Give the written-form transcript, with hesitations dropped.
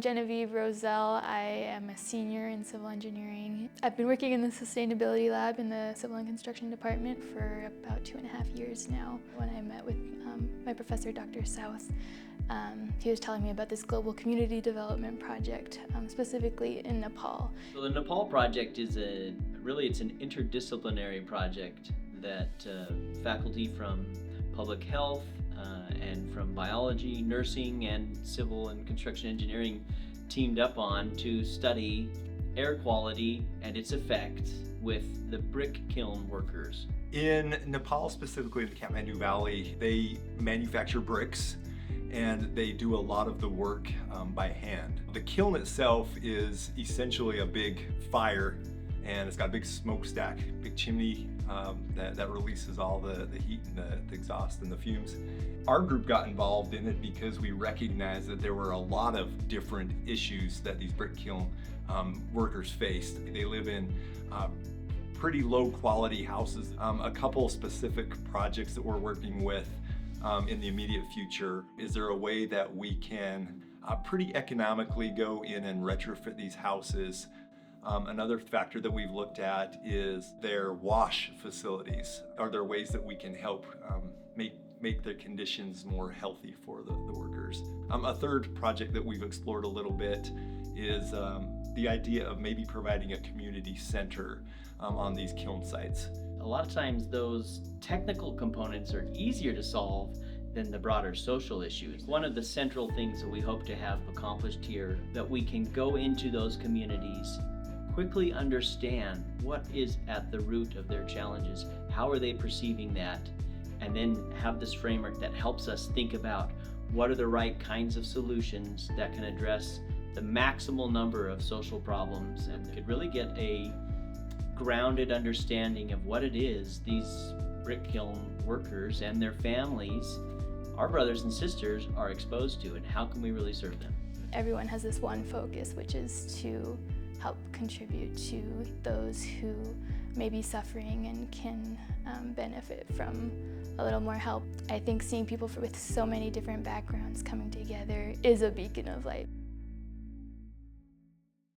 Genevieve Roselle. I am a senior in civil engineering. I've been working in the sustainability lab in the civil and construction department for about 2.5 years now. When I met with my professor, Dr. South, he was telling me about this global community development project, specifically in Nepal. So the Nepal project is it's an interdisciplinary project that faculty from public health and from biology, nursing, and civil and construction engineering teamed up on to study air quality and its effect with the brick kiln workers. In Nepal, specifically in the Kathmandu Valley, they manufacture bricks and they do a lot of the work by hand. The kiln itself is essentially a big fire, and it's got a big smokestack, big chimney that releases all the heat and the exhaust and the fumes. Our group got involved in it because we recognized that there were a lot of different issues that these brick kiln workers faced. They live in pretty low quality houses. A couple specific projects that we're working with in the immediate future. Is there a way that we can pretty economically go in and retrofit these houses? Another factor that we've looked at is their wash facilities. Are there ways that we can help make their conditions more healthy for the workers? A third project that we've explored a little bit is the idea of maybe providing a community center on these kiln sites. A lot of times those technical components are easier to solve than the broader social issues. One of the central things that we hope to have accomplished here, that we can go into those communities, quickly understand what is at the root of their challenges, how are they perceiving that, and then have this framework that helps us think about what are the right kinds of solutions that can address the maximal number of social problems, and could really get a grounded understanding of what it is these brick kiln workers and their families, our brothers and sisters, are exposed to, and how can we really serve them. Everyone has this one focus, which is to help contribute to those who may be suffering and can benefit from a little more help. I think seeing people with so many different backgrounds coming together is a beacon of light.